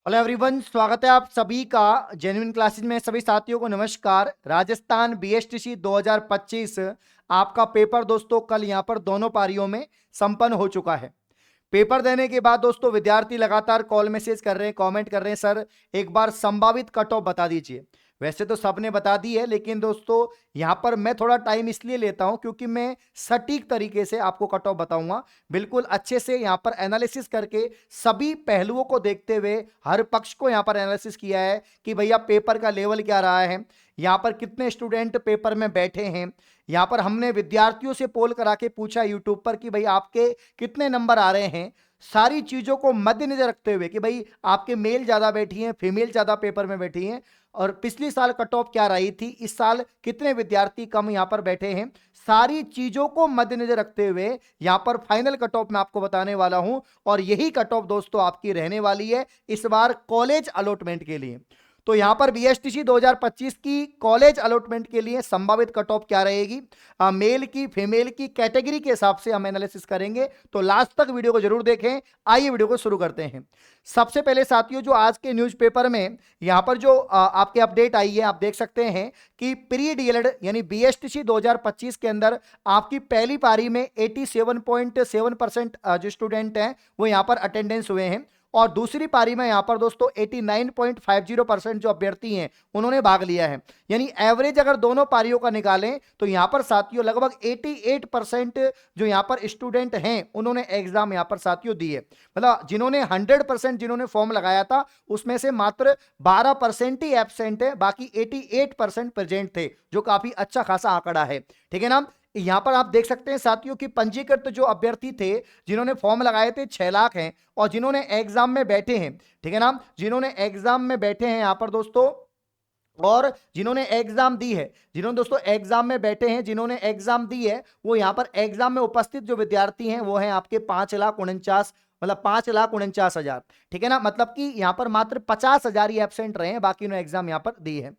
Hello everyone, स्वागत है आप सभी का जेन्युइन क्लासेज में। सभी साथियों को नमस्कार। राजस्थान बीएसटीसी 2025 आपका पेपर दोस्तों कल यहां पर दोनों पारियों में संपन्न हो चुका है। पेपर देने के बाद दोस्तों विद्यार्थी लगातार कॉल मैसेज कर रहे हैं, कमेंट कर रहे हैं, सर एक बार संभावित कट ऑफ बता दीजिए। वैसे तो सबने बता दी है, लेकिन दोस्तों यहां पर मैं थोड़ा टाइम इसलिए लेता हूं क्योंकि मैं सटीक तरीके से आपको कट ऑफ बताऊंगा, बिल्कुल अच्छे से यहां पर एनालिसिस करके सभी पहलुओं को देखते हुए हर पक्ष को यहां पर एनालिसिस किया है कि भैया पेपर का लेवल क्या रहा है, यहां पर कितने स्टूडेंट पेपर में बैठे हैं। यहां पर हमने विद्यार्थियों से पोल करा के पूछा यूट्यूब पर कि भाई आपके कितने नंबर आ रहे हैं। सारी चीजों को मद्देनजर रखते हुए कि भाई आपके मेल ज्यादा बैठी हैं, फीमेल ज्यादा पेपर में बैठी हैं, और पिछली साल कट ऑफ क्या रही थी, इस साल कितने विद्यार्थी कम यहां पर बैठे हैं, सारी चीजों को मद्देनजर रखते हुए यहां पर फाइनल कट ऑफ मैं आपको बताने वाला हूं। और यही कट ऑफ दोस्तों आपकी रहने वाली है इस बार कॉलेज अलॉटमेंट के लिए। तो यहां पर बीएसटीसी 2025 की कॉलेज अलॉटमेंट के लिए संभावित कट ऑफ क्या रहेगी, मेल की फीमेल की कैटेगरी के हिसाब से हम एनालिसिस करेंगे। तो लास्ट तक वीडियो को जरूर देखें। आइए वीडियो को शुरू करते हैं। सबसे पहले साथियों, जो आज के न्यूज़पेपर में यहां पर जो आपके अपडेट आई है, आप देख सकते हैं कि प्री डीएलएड यानी बीएसटीसी 2025 के अंदर आपकी पहली पारी में 87.7% जो स्टूडेंट हैं वो यहां पर अटेंडेंस हुए हैं, और दूसरी पारी में यहां पर दोस्तों 89.50% जो अभ्यर्थी हैं उन्होंने भाग लिया है। यानी एवरेज अगर दोनों पारियों का निकालें तो यहां पर साथियों लगभग 88% जो यहां पर स्टूडेंट हैं उन्होंने एग्जाम यहां पर साथियों दिए। मतलब जिन्होंने 100% जिन्होंने फॉर्म लगाया था उसमें से मात्र 12% ही एब्सेंट है, बाकी 88% प्रेजेंट थे, जो काफी अच्छा खासा आंकड़ा है। ठीक है ना। यहां पर आप देख सकते हैं साथियों कि पंजीकृत जो अभ्यर्थी थे जिन्होंने फॉर्म लगाए थे 6 लाख हैं, और जिन्होंने एग्जाम में बैठे हैं, ठीक है ना, जिन्होंने एग्जाम में बैठे हैं यहां पर दोस्तों, और जिन्होंने एग्जाम दी है, जिन्होंने दोस्तों एग्जाम में बैठे हैं, जिन्होंने एग्जाम दी है, वो यहां पर एग्जाम में उपस्थित जो विद्यार्थी हैं वो हैं आपके 5,49,000, मतलब 5,49,000। ठीक है ना। मतलब कि यहां पर मात्र 50,000 ही एब्सेंट रहे हैं, बाकी उन्होंने एग्जाम यहां पर दी है।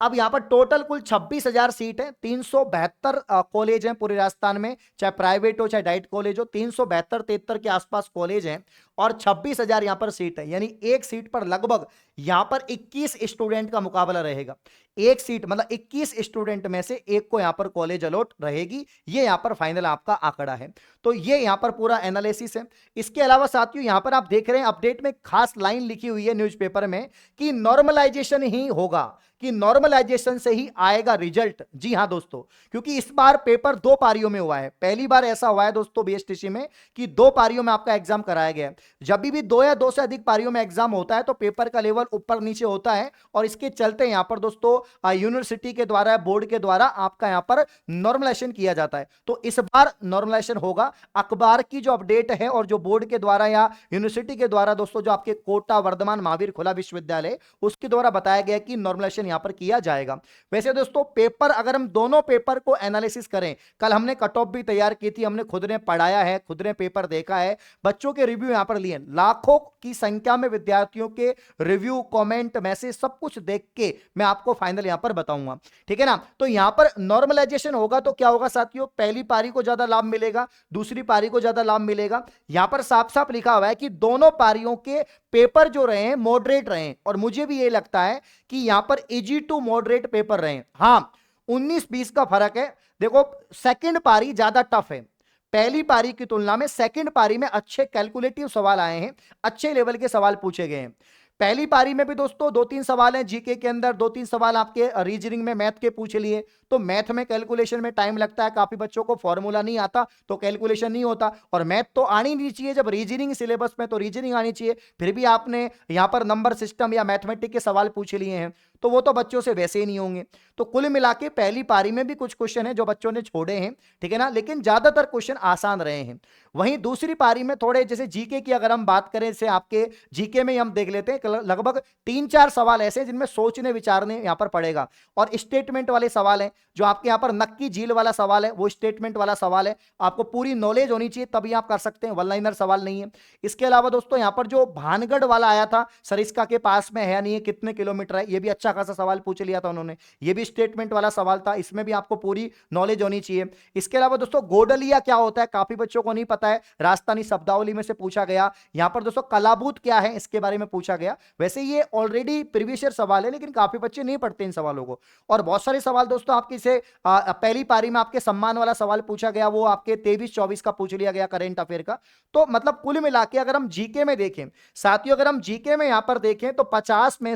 अब यहां पर टोटल कुल 26,000 सीट है, 372 कॉलेज हैं पूरे राजस्थान में, चाहे प्राइवेट हो चाहे डाइट कॉलेज हो, 372 73 के आसपास कॉलेज हैं, और 26,000 यहां पर सीट है। यानी एक सीट पर लगभग यहां पर 21 स्टूडेंट का मुकाबला रहेगा। एक सीट मतलब 21 स्टूडेंट में से एक को यहां पर कॉलेज अलॉट रहेगी। ये यहां पर फाइनल आपका आंकड़ा है। तो ये यहां पर पूरा एनालिसिस है। इसके अलावा साथियों यहां पर आप देख रहे हैं अपडेट में खास लाइन लिखी हुई है न्यूज़पेपर में कि नॉर्मलाइजेशन ही होगा, कि नॉर्मलाइजेशन से ही आएगा रिजल्ट। जी हां दोस्तों, क्योंकि इस बार पेपर दो पारियों में हुआ है। पहली बार ऐसा हुआ है दोस्तों बीएसटीसी में कि दो पारियों में आपका एग्जाम कराया गया है। जब भी दो या दो से अधिक पारियों में एग्जाम होता है तो पेपर का लेवल ऊपर नीचे होता है, और इसके चलते यहां पर दोस्तों यूनिवर्सिटी के द्वारा, बोर्ड के द्वारा आपका यहां पर नॉर्मलाइजेशन किया जाता है। तो इस बार नॉर्मलाइजेशन होगा। अखबार की जो अपडेट है और जो बोर्ड के द्वारा या यूनिवर्सिटी के द्वारा दोस्तों, जो आपके कोटा वर्धमान महावीर खुला विश्वविद्यालय, उसके द्वारा बताया गया कि नॉर्मलाइजेशन यहां पर किया जाएगा। वैसे दोस्तों पेपर अगर हम दोनों पेपर को एनालिसिस करें, कल हमने कट ऑफ भी तैयार की थी, हमने खुद ने पढ़ाया है, खुद ने पेपर देखा है, बच्चों के रिव्यू यहां पर लिए, लाखों की संख्या में विद्यार्थियों के रिव्यू, कमेंट, मैसेज सब कुछ देख के मैं आपको फाइनल यहां पर बताऊंगा। ठीक है ना। तो यहां पर नॉर्मलाइजेशन होगा तो क्या होगा साथियों, पहली पारी को ज्यादा लाभ मिलेगा, दूसरी पारी को ज्यादा लाभ मिलेगा। यहां पर साफ साफ लिखा हुआ है कि दोनों पारियों के पेपर जो रहे हैं मॉडरेट रहे हैं, और मुझे भी ये लगता है कि यहां पर इजी टू मॉडरेट पेपर रहे हैं। हां, 19-20 का फर्क है। देखो सेकंड पारी ज्यादा टफ है, पहली पारी की तुलना में सेकंड पारी में अच्छे कैलकुलेटिव सवाल आए हैं, अच्छे लेवल के सवाल पूछे गए हैं। पहली पारी में भी दोस्तों 2-3 सवाल हैं जीके के अंदर, 2-3 सवाल आपके रीजनिंग में मैथ के पूछ लिए। तो मैथ में कैलकुलेशन में टाइम लगता है, काफी बच्चों को फॉर्मूला नहीं आता तो कैलकुलेशन नहीं होता, और मैथ तो आनी नहीं चाहिए जब रीजनिंग सिलेबस में, तो रीजनिंग आनी चाहिए। फिर भी आपने यहां पर नंबर सिस्टम या मैथमेटिक के सवाल पूछ लिए हैं, तो वो तो बच्चों से वैसे ही नहीं होंगे। तो कुल मिला के पहली पारी में भी कुछ क्वेश्चन है जो बच्चों ने छोड़े हैं, ठीक है ना, लेकिन ज्यादातर क्वेश्चन आसान रहे हैं। वहीं दूसरी पारी में थोड़े, जैसे जीके की अगर हम बात करें, जैसे आपके जीके में हम देख लेते हैं लगभग 3-4 सवाल ऐसे जिनमें सोचने विचारने यहां पर पड़ेगा, और स्टेटमेंट वाले सवाल हैं। जो आपके यहाँ पर नक्की झील वाला सवाल है, वो स्टेटमेंट वाला सवाल है, आपको पूरी नॉलेज होनी चाहिए तभी आप कर सकते हैं, वन लाइनर सवाल नहीं है। इसके अलावा दोस्तों यहाँ पर जो भानगढ़ वाला आया था, सरिस्का के पास में है या नहीं है, कितने किलोमीटर है, ये भी अच्छा खासा सवाल पूछ लिया था उन्होंने, ये भी स्टेटमेंट वाला सवाल था, इसमें भी आपको पूरी नॉलेज होनी चाहिए। इसके अलावा दोस्तों गोडलिया क्या होता है, काफी बच्चों को नहीं पता है, राजस्थानी शब्दावली में से पूछा गया। यहां पर दोस्तों कलाबूत क्या है, इसके बारे में पूछा गया। वैसे ये ऑलरेडी प्रीवियस ईयर सवाल है, लेकिन काफी बच्चे नहीं पढ़ते इन सवालों को। और बहुत सारे सवाल दोस्तों आपके से पहली पारी में आपके सम्मान वाला सवाल पूछा गया, वो आपके 23-24 का पूछ लिया गया, करेंट अफेयर का। तो मतलब कुल मिला के अगर हम जीके में देखें साथियों, अगर हम जीके में यहां पर देखें तो 50 में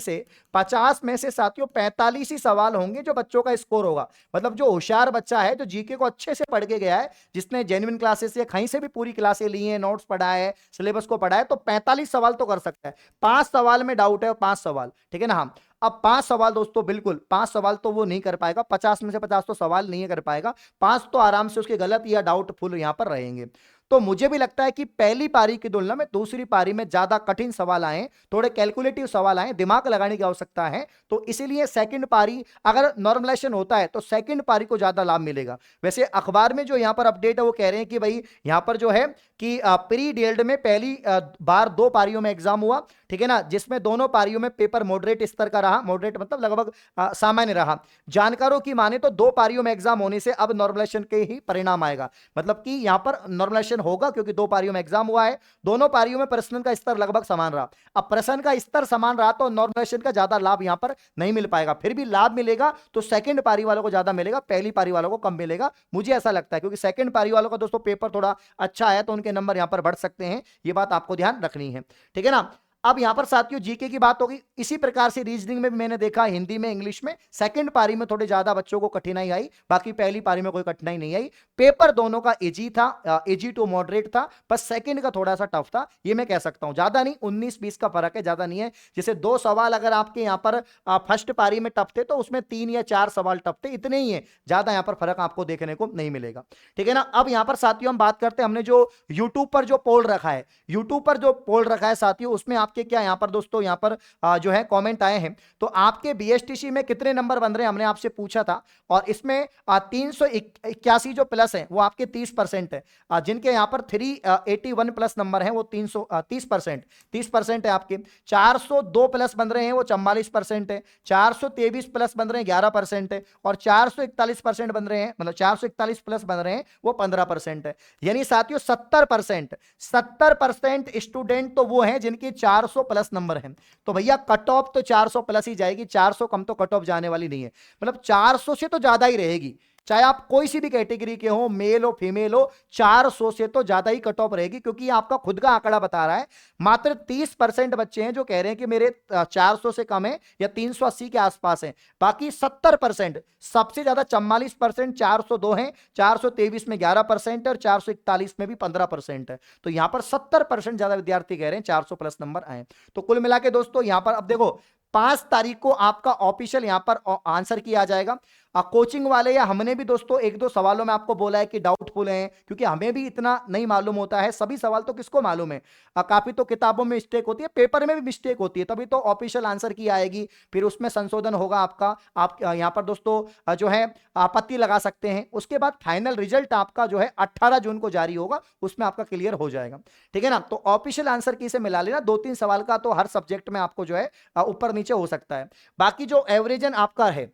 से साथियों 45 ही सवाल होंगे जो बच्चों का स्कोर होगा। मतलब जो होशियार बच्चा है, जो जीके को अच्छे से पढ़ के गया है, जिसने जेन्युइन क्लासेस से कहीं से भी पूरी क्लासें ली हैं, नोट्स पढ़ा है, सिलेबस को पढ़ा है, तो 45 सवाल तो कर सकता है। 5 सवाल में डाउट है, 5 सवाल, ठीक है ना। हम अब 5 सवाल दोस्तों, बिल्कुल 5 सवाल तो वो नहीं कर पाएगा, 50 में से 50 तो सवाल नहीं कर पाएगा, 5 तो आराम से उसके गलत या डाउटफुल यहां पर रहेंगे। तो मुझे भी लगता है कि पहली पारी की तुलना में दूसरी पारी में ज्यादा कठिन सवाल आए, थोड़े कैलकुलेटिव सवाल आए, दिमाग लगाने की आवश्यकता है। तो इसीलिए सेकंड पारी अगर नॉर्मलाइजेशन होता है तो सेकंड पारी को ज्यादा लाभ मिलेगा। वैसे अखबार में जो यहां पर अपडेट है वो कह रहे हैं कि भाई यहां पर जो है कि प्री डीएलड में पहली बार 2 पारियों में एग्जाम हुआ, ठीक है ना, जिसमें दोनों पारियों में पेपर मॉडरेट स्तर का रहा, मॉडरेट मतलब लगभग सामान्य रहा। जानकारों की माने तो 2 पारियों में एग्जाम होने से अब नॉर्मलाइजेशन के ही परिणाम आएगा, मतलब कि यहां पर नॉर्मलाइजेशन होगा क्योंकि 2 पारियों में एग्जाम हुआ है, दोनों पारियों में प्रश्न का स्तर लगभग समान रहा। अब प्रश्न का स्तर समान रहा तो नॉर्मलाइजेशन का ज्यादा लाभ यहां पर नहीं मिल पाएगा, फिर भी लाभ मिलेगा तो सेकंड पारी वालों को ज्यादा मिलेगा, पहली पारी वालों को कम मिलेगा, मुझे ऐसा लगता है, क्योंकि सेकंड पारी वालों का दोस्तों पेपर थोड़ा अच्छा है तो उनके नंबर यहां पर बढ़ सकते हैं, ये बात आपको ध्यान रखनी है, ठीक है ना। अब यहां पर साथियों जीके की बात होगी, इसी प्रकार से रीजनिंग में भी मैंने देखा, हिंदी में, इंग्लिश में सेकंड पारी में थोड़े ज्यादा बच्चों को कठिनाई आई, बाकी पहली पारी में कोई कठिनाई नहीं आई। पेपर दोनों का इजी था, इजी टू मॉडरेट था, बस सेकंड का थोड़ा सा टफ था, ये मैं कह सकता हूं, ज्यादा नहीं, 19-20 का फर्क है, ज्यादा नहीं है। जैसे 2 सवाल अगर आपके यहां पर फर्स्ट पारी में टफ थे तो उसमें 3 या 4 सवाल टफ थे, इतने ही है, ज्यादा यहां पर फर्क आपको देखने को नहीं मिलेगा, ठीक है ना। अब यहां पर साथियों हम बात करते हैं, हमने जो यूट्यूब पर जो पोल रखा है, यूट्यूब पर जो पोल रखा है साथियों, उसमें आपके क्या यहां पर दोस्तों यहां पर जो है कमेंट आए हैं, तो आपके बीएसटीसी में कितने नंबर बन रहे हैं हमने आपसे पूछा था, और इसमें 381 जो प्लस है वो आपके 30% है, जिनके यहां पर 381 प्लस नंबर है वो 30% है आपके। 402 प्लस बन रहे हैं वो 44% है, 423 प्लस बन रहे हैं 11% है, और 441% बन रहे हैं, मतलब 441 प्लस बन रहे हैं वो 15% है। यानी साथियों 70% स्टूडेंट तो वो हैं जिनकी 400 प्लस नंबर है। तो भैया कट ऑफ तो 400 प्लस ही जाएगी, 400 कम तो कट ऑफ जाने वाली नहीं है, मतलब 400 से तो ज्यादा ही रहेगी, चाहे आप कोई सी भी कैटेगरी के हो, मेल हो फीमेल हो, 400 से तो ज्यादा ही कट ऑफ रहेगी, क्योंकि आपका खुद का आंकड़ा बता रहा है मात्र 30% बच्चे हैं जो कह रहे हैं कि मेरे 400 से कम है या 380 के आसपास है, बाकी 70%, सबसे ज्यादा 44% 402 है, 423 में 11% और 441 में भी 15% है। तो यहां पर 70% ज्यादा विद्यार्थी कह रहे हैं 400 प्लस नंबर आए। तो कुल मिला के दोस्तों यहां पर अब देखो 5 तारीख को आपका ऑफिशियल यहां पर आंसर किया जाएगा। कोचिंग वाले या हमने भी दोस्तों 1-2 सवालों में आपको बोला है कि डाउटफुल हैं, क्योंकि हमें भी इतना नहीं मालूम होता है, सभी सवाल तो किसको मालूम है, काफी तो किताबों में मिस्टेक होती है, पेपर में भी मिस्टेक होती है, तभी तो ऑफिशियल आंसर की आएगी, फिर उसमें संशोधन होगा आपका, आप यहां पर दोस्तों जो है आपत्ति लगा सकते हैं, उसके बाद फाइनल रिजल्ट आपका जो है 18 जून को जारी होगा, उसमें आपका क्लियर हो जाएगा, ठीक है ना। तो ऑफिशियल आंसर की से मिला लेना, 2-3 सवाल का तो हर सब्जेक्ट में आपको जो है ऊपर नीचे हो सकता है। बाकी जो एवरेजन आपका है,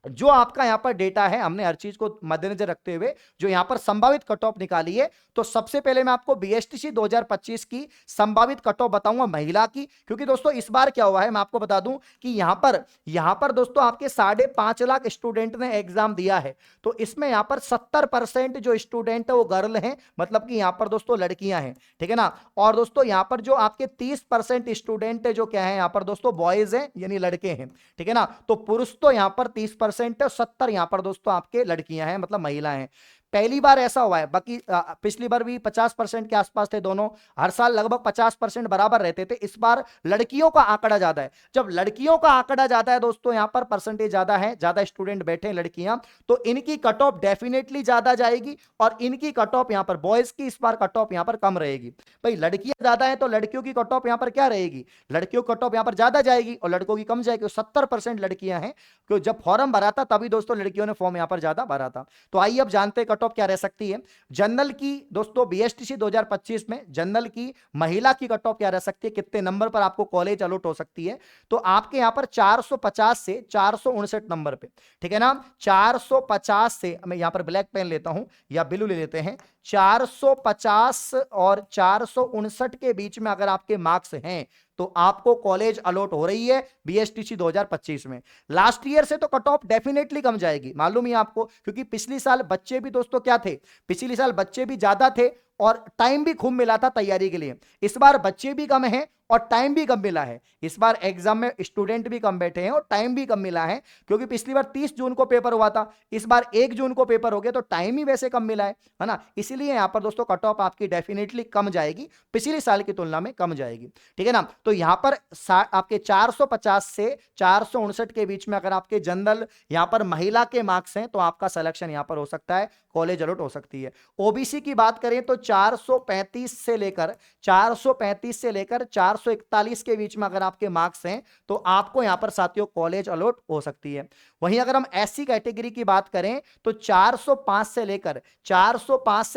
जो आपका यहां पर डेटा है, हमने हर चीज को मद्देनजर रखते हुए जो यहां पर संभावित कट ऑफ निकाली है, तो सबसे पहले मैं आपको बीएसटीसी 2025 की संभावित कट ऑफ बताऊंगा महिला की, क्योंकि दोस्तों इस बार क्या हुआ है मैं आपको बता दूं कि यहां पर दोस्तों आपके 5.5 लाख स्टूडेंट ने एग्जाम दिया है, तो इसमें यहां पर 70% जो स्टूडेंट है वो गर्ल हैं, मतलब कि यहां पर दोस्तों लड़कियां हैं, ठीक है ना। और दोस्तों यहां पर जो आपके 30% स्टूडेंट है जो क्या है यहां पर दोस्तों बॉयज हैं, यानी लड़के हैं, ठीक है ना। तो पुरुष तो यहां पर 30% है, 70 यहां पर दोस्तों आपके लड़कियां हैं, मतलब महिला हैं। पहली बार ऐसा हुआ है, बाकी पिछली बार भी 50% के आसपास थे दोनों, हर साल लगभग 50% बराबर रहते थे। इस बार लड़कियों का आंकड़ा ज्यादा है। जब लड़कियों का आंकड़ा ज्यादा है दोस्तों, यहां पर परसेंटेज ज्यादा है, ज्यादा स्टूडेंट बैठे हैं लड़कियां, तो इनकी कट ऑफ डेफिनेटली ज्यादा जाएगी और इनकी कट ऑफ यहां पर बॉयज की इस बार कट ऑफ यहां पर कम रहेगी। भाई लड़कियां ज्यादा है तो लड़कियों की कट ऑफ यहां पर क्या रहेगी, लड़कियों की कट ऑफ यहां पर ज्यादा जाएगी और लड़कों की कम जाएगी। 70% लड़कियां हैं, क्योंकि जब फॉर्म भरा था तभी दोस्तों लड़कियों ने फॉर्म यहां पर ज्यादा भरा था। तो आइए अब जानते हैं कट ऑफ क्या रह सकती है। जनरल की दोस्तों बीएसटीसी 2025 में जनरल की महिला की कट ऑफ क्या रह सकती है, कितने नंबर पर आपको कॉलेज अलॉट हो सकती है। तो आपके यहां पर 450 से 459 नंबर पे, ठीक है ना, 450 से, मैं यहां पर ब्लैक पेन लेता हूं या ब्लू ले लेते हैं, 450 और 459 के बीच में अगर आपके मार्क्स हैं तो आपको कॉलेज अलॉट हो रही है बीएसटीसी 2025 में। लास्ट ईयर से तो कट ऑफ डेफिनेटली कम जाएगी, मालूम ही आपको, क्योंकि पिछली साल बच्चे भी दोस्तों क्या थे, पिछली साल बच्चे भी ज्यादा थे और टाइम भी खूब मिला था तैयारी के लिए। इस बार बच्चे भी कम हैं और टाइम भी कम मिला है। इस बार एग्जाम में स्टूडेंट भी कम बैठे हैं और टाइम भी कम मिला है, क्योंकि पिछली बार 30 जून को पेपर हुआ था, इस बार 1 जून को पेपर हो गया, तो टाइम ही वैसे कम मिला है ना। इसीलिए यहां पर दोस्तों कट ऑफ आपकी डेफिनेटली कम जाएगी, पिछले साल की तुलना में कम जाएगी, ठीक है ना। तो यहां पर आपके 450 से 459 के बीच में अगर आपके जनरल यहां पर महिला के मार्क्स हैं तो आपका सिलेक्शन यहां पर हो सकता है, कॉलेज अलॉट हो सकती है। ओबीसी की बात करें तो 435 से लेकर 441 के बीच में अगर आपके मार्क्स हैं तो आपको यहां पर साथियों कॉलेज अलॉट हो सकती है। वहीं अगर हम एससी कैटेगरी की बात करें तो 405 से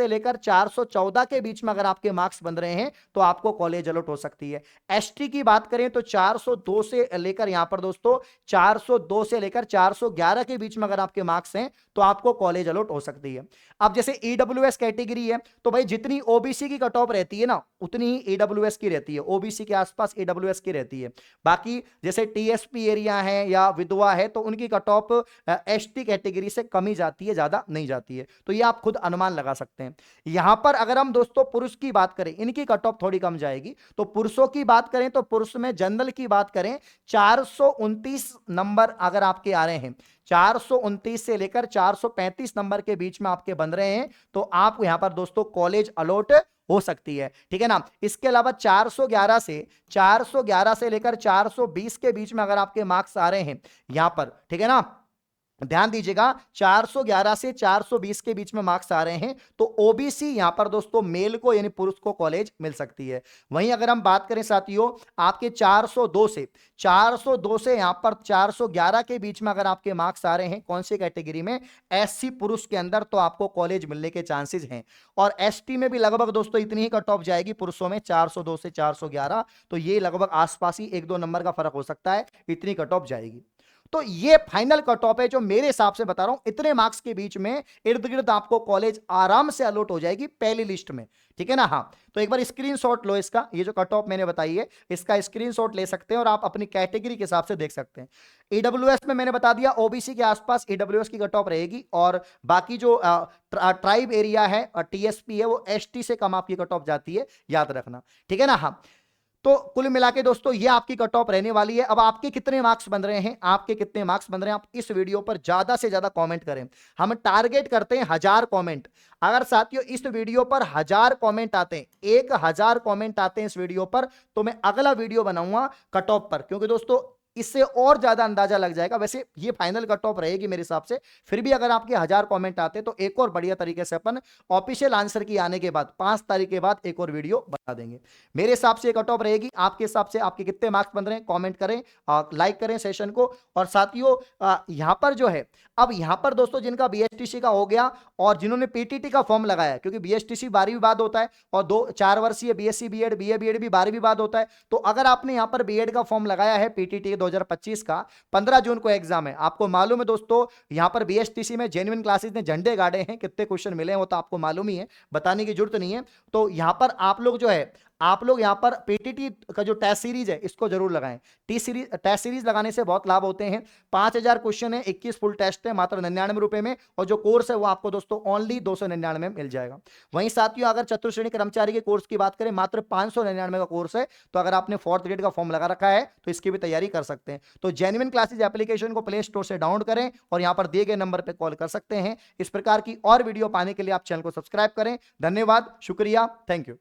लेकर 414 के बीच में अगर आपके मार्क्स बन रहे हैं तो आपको कॉलेज अलॉट हो सकती है। एसटी की बात करें तो 402 से लेकर यहां पर दोस्तों 402 से लेकर 411 के बीच में अगर आपके मार्क्स हैं तो आपको कॉलेज अलॉट हो सकती है। अब जैसे ईडब्ल्यूएस कैटेगरी है तो भाई जितनी ओबीसी की कट ऑफ रहती है ना उतनी ही ईडब्ल्यूएस की रहती है, ओबीसी के आसपास ईडब्ल्यूएस की रहती है। बाकी जैसे टीएसपी एरिया है या विधवा है तो उनकी कट ऑफ एसटी कैटेगरी से कम ही जाती है, ज्यादा नहीं जाती है। तो ये आप खुद अनुमान लगा सकते हैं। यहां पर अगर हम दोस्तों पुरुष की बात करें, इनकी कट ऑफ थोड़ी कम जाएगी। तो पुरुषों की बात करें तो पुरुष में जनरल की बात करें 429 नंबर अगर आपके आ रहे हैं, 429 से लेकर 435 नंबर के बीच में आपके बन रहे हैं तो आप यहां पर दोस्तों कॉलेज अलॉट हो सकती है, ठीक है ना। इसके अलावा 411 से लेकर 420 के बीच में अगर आपके मार्क्स आ रहे हैं यहां पर, ठीक है ना, ध्यान दीजिएगा, 411 से 420 के बीच में मार्क्स आ रहे हैं तो ओबीसी यहां पर दोस्तों मेल को यानी पुरुष को कॉलेज मिल सकती है। वहीं अगर हम बात करें साथियों आपके 402 से यहां पर 411 के बीच में अगर आपके मार्क्स आ रहे हैं कौन सी कैटेगरी में, एससी पुरुष के अंदर, तो आपको कॉलेज मिलने के चांसेस हैं। और एसटी में भी लगभग दोस्तों इतनी ही कट ऑफ जाएगी पुरुषों में 402 से 411, तो ये लगभग आसपास ही 1-2 नंबर का फर्क हो सकता है, इतनी कट ऑफ जाएगी। तो ये फाइनल कट ऑफ है जो मेरे हिसाब से बता रहा हूं, इतने मार्क्स के बीच में इर्द गिर्द आपको कॉलेज आराम से अलॉट हो जाएगी पहली लिस्ट में, ठीक है ना। हाँ तो एक बार स्क्रीनशॉट लो इसका, ये जो कट ऑफ मैंने बताई है इसका स्क्रीनशॉट ले सकते हैं और आप अपनी कैटेगरी के हिसाब से देख सकते हैं। ईडब्ल्यूएस में मैंने बता दिया ओबीसी के आसपास ईडब्ल्यूएस की कट ऑफ रहेगी और बाकी जो ट्राइब एरिया है और टीएसपी है वो एसटी से कम आपकी कट ऑफ जाती है, याद रखना, ठीक है ना। हाँ तो कुल मिला के दोस्तों ये आपकी कट ऑफ रहने वाली है। अब आपके कितने मार्क्स बन रहे हैं, आपके कितने मार्क्स बन रहे हैं, आप इस वीडियो पर ज्यादा से ज्यादा कमेंट करें। हम टारगेट करते हैं 1000 कमेंट। अगर साथियों इस वीडियो पर 1000 कमेंट आते हैं, 1000 कमेंट आते हैं इस वीडियो पर, तो मैं अगला वीडियो बनाऊंगा कट ऑफ पर, क्योंकि दोस्तों इससे और ज्यादा अंदाजा लग जाएगा। वैसे ये फाइनल कट ऑफ रहेगी मेरे हिसाब से, फिर भी अगर आपके 1000 कमेंट आते तो एक और बढ़िया तरीके से अपन ऑफिशियल आंसर की आने के बाद 5 तारीख के बाद एक और वीडियो बना देंगे। मेरे हिसाब से कट ऑफ रहेगी, आपके हिसाब से आपके कितने मार्क्स बन रहे हैं कमेंट करें, लाइक करें सेशन को। और साथियों यहां पर जो है, अब यहां पर दोस्तों जिनका बीएसटीसी का हो गया और जिन्होंने पीटीटी का फॉर्म लगाया, क्योंकि बीएसटीसी 12वीं बाद होता है और 2-4 वर्षीय बीएससी बीएड बीए बीएड भी 12वीं बाद होता है। तो अगर आपने यहां पर बीएड का फॉर्म लगाया है पीटीटी 2025 का, 15 जून को एग्जाम है, आपको मालूम है दोस्तों यहां पर बीएसटीसी में जेन्युइन क्लासेस ने झंडे गाड़े हैं, कितने क्वेश्चन मिले हैं वो तो आपको मालूम ही है, बताने की जरूरत नहीं है। तो यहां पर आप लोग जो है आप लोग यहाँ पर पीटीटी का जो टेस्ट सीरीज है इसको जरूर लगाएं। टेस्ट सीरीज लगाने से बहुत लाभ होते हैं। 5000 क्वेश्चन है, 21 फुल टेस्ट है मात्र 99 रुपए में, और जो कोर्स है वो आपको दोस्तों ओनली 299 में मिल जाएगा। वहीं साथियों अगर चतुर्श्रेणी कर्मचारी के कोर्स की बात करें, मात्र 599 का कोर्स है। तो अगर आपने 4th ग्रेड का फॉर्म लगा रखा है तो इसकी भी तैयारी कर सकते हैं। तो जेन्युइन क्लासेज एप्लीकेशन को प्ले स्टोर से डाउनलोड करें और यहाँ पर दिए गए नंबर पर कॉल कर सकते हैं। इस प्रकार की और वीडियो पाने के लिए आप चैनल को सब्सक्राइब करें। धन्यवाद, शुक्रिया, थैंक यू।